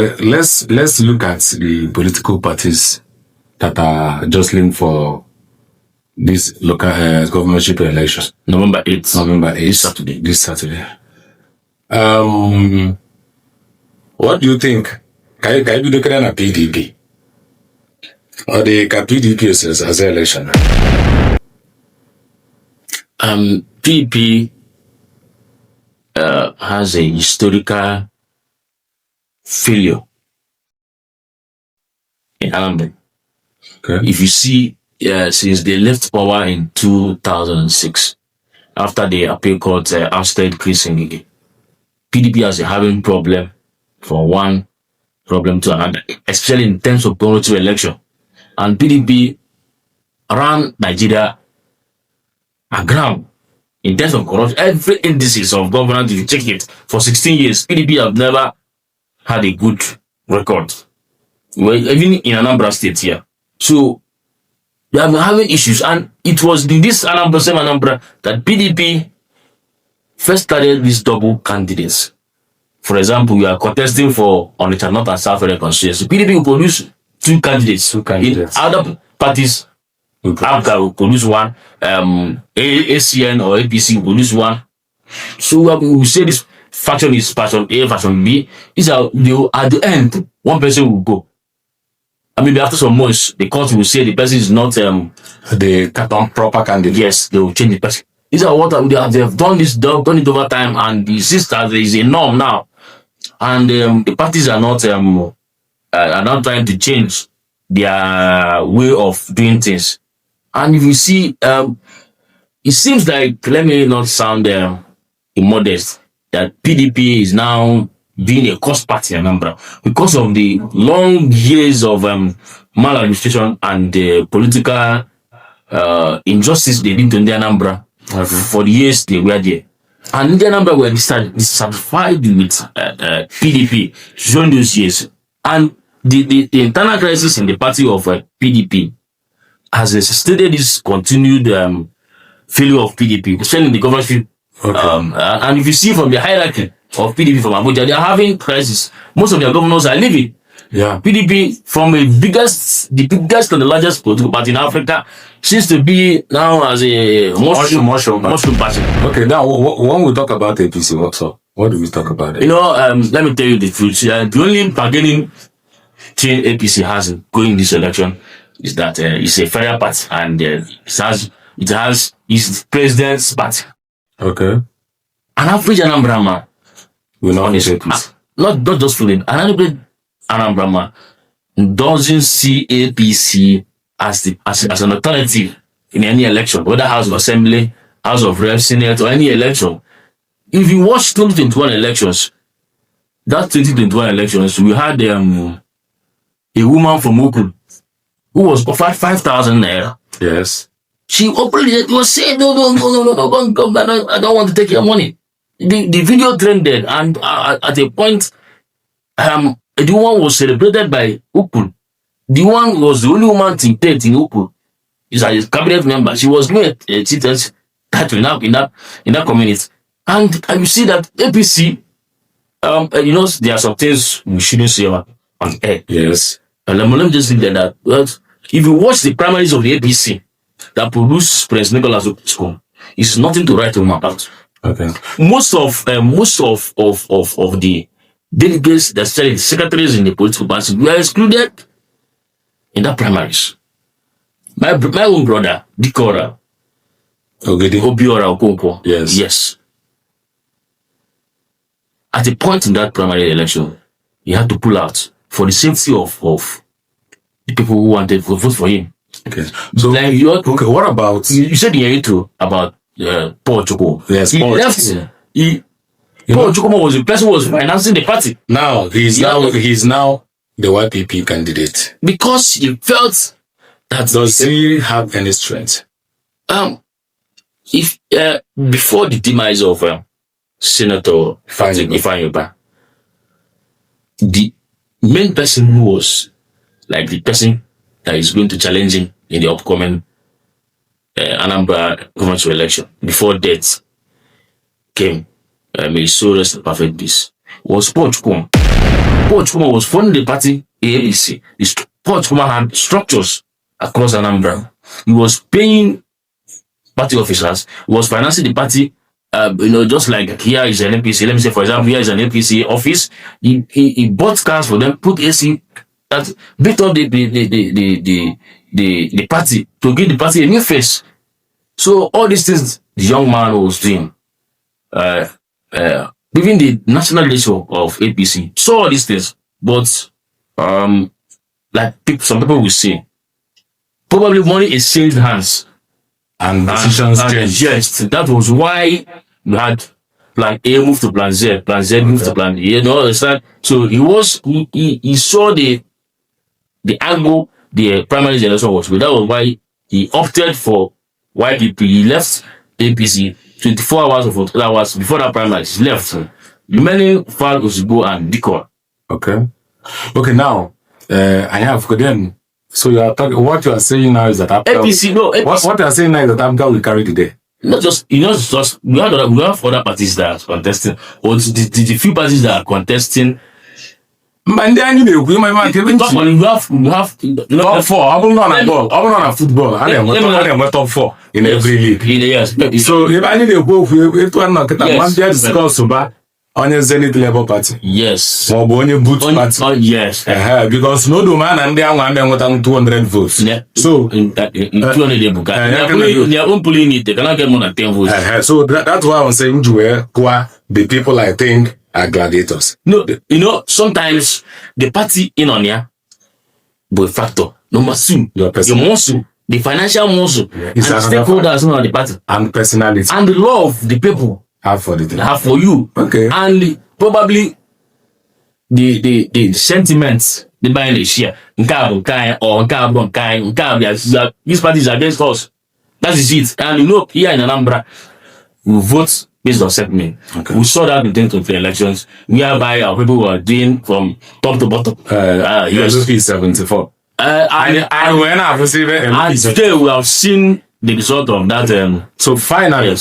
Let's look at the political parties that are jostling for this local governorship election. November 8th. November 8th. This Saturday. What do you think? Can you look at a PDP? Or the PDP as an election? PDP has a historical failure in Anambra. Okay. If you see, since they left power in 2006, after the appeal court ousted Chris Ngige, PDP has a having problem from one problem to another, especially in terms of governorship election. And PDP ran Nigeria aground in terms of corruption. Every indices of governance, if you check it, for 16 years, PDP have never had a good record. Well, even in Anambra State here. So, they have been having issues. And it was in this same Anambra, that PDP first started these double candidates. For example, you are contesting for Onitsha North and South constituency. PDP will produce two candidates. In other parties, ABGA will produce one. ACN or APC will produce one. So we will say this faction is faction A, faction B. At the end, one person will go. I mean, after some months, the court will say the person is not the proper candidate. Yes, they will change the person. These are what they have done this, done it over time, and the system there is a norm now, and the parties are not trying to change their way of doing things. And if you see, it seems like, let me not sound immodest, that PDP is now being a cost party in Anambra because of the long years of maladministration and the political injustice they did to the Anambra for the years they were there. And the Anambra were dissatisfied with PDP during those years. And the internal crisis in the party of PDP has necessitated this continued failure of PDP, especially in the governorship. Okay. And if you see from the hierarchy of PDP from Abuja, they are having crisis. Most of their governors are leaving. Yeah. PDP, from the biggest and the largest political party in Africa, seems to be now as a mushroom party. Okay, now when we talk about APC, what's up? What do we talk about it? You know, let me tell you the truth. The only bargaining chain APC has going this election is that it's a federal party, and it has its president's party. Okay. An average Anambra man will not APC. Not just for them. An average Anambra man doesn't see APC as an alternative in any election, whether House of Assembly, House of Reps, Senate, or any election. If you watch 2021 elections, that 2021 elections, we had a woman from Ukul who was offered 5,000 naira. Yes. She openly was saying, no, I don't want to take your money. The video trended, and at a point, the one was celebrated by Ukul. The one was the only woman to take in Ukul. She's a cabinet member. She was given a citizen's title in that community. And you see that APC, there are some things we shouldn't say on air. Yes. And let me just say that if you watch the primaries of the APC that produce Prince Nicholas Okosko, it's nothing to write home about. Okay. Most of the delegates, the secretaries in the political party, were excluded in that primaries. My own brother, Dikora, Obiora Okonkwo. Yes. At a point in that primary election, he had to pull out for the safety of the people who wanted to vote for him. Okay. So, what about... You said in your intro about Paul Choko. Yes, Paul left. Paul Choko was the person who was financing the party. Now, he's now the YPP candidate. Because he felt that... Does he have any strength? If before the demise of Senator Ifeanyi, the main person who was like the person that is going to challenge him in the upcoming Anambra governorship election before death came, may so rest in perfect peace, was Paul Choko. Paul Chukwuma was funding the party AAPC. Paul Chukwuma had structures across Anambra. He was paying party officers. He was financing the party. Just like here is an APC. Let me say, for example, here is an APC office. He bought cars for them, put AC, that built up the party to give the party a new face. So all these things the young man was doing, even the national leadership of APC saw all these things, but some people will say, probably money exchanged hands and decisions changed. Yes, that was why we had plan A move to plan Z, plan Z move to plan A. You know, understand? So he saw the angle the primary election was with. That was why he opted for YPP. He left APC 24 hours or 48 hours before that primary. He left. Remaining file was to go and decoy. Okay, now I have then. So you are talking. What you are saying now is that APC. What you are saying now is that APGA will carry the day. Not just we have other parties that are contesting, or the few parties that are contesting. Man, they are you have top 4. I will not on football. I am top 4 in every league. Yes. So if I need to go, if one not get one day discuss about on your Zenith Labour Party. Yes. Or on your Boot Party. Yes. Because no man and they are 200 votes. Yeah. So 200 they are own polling it. They cannot get more than 10 votes. So that's why I'm saying the people I think are gladiators. No, sometimes the party in Onia will factor. No muscle. Your muscle, the financial muscle, and the stakeholders of the party. And personality. And the love the people have for the thing. Have for you. Okay. And probably the sentiments they buy the share. These parties are against us. That is it. And here in Anambra, we vote based on sentiment. Okay. We saw that in terms of the elections, whereby our people were doing from top to bottom. Yes, 74. And today we have seen the result of that. So finally,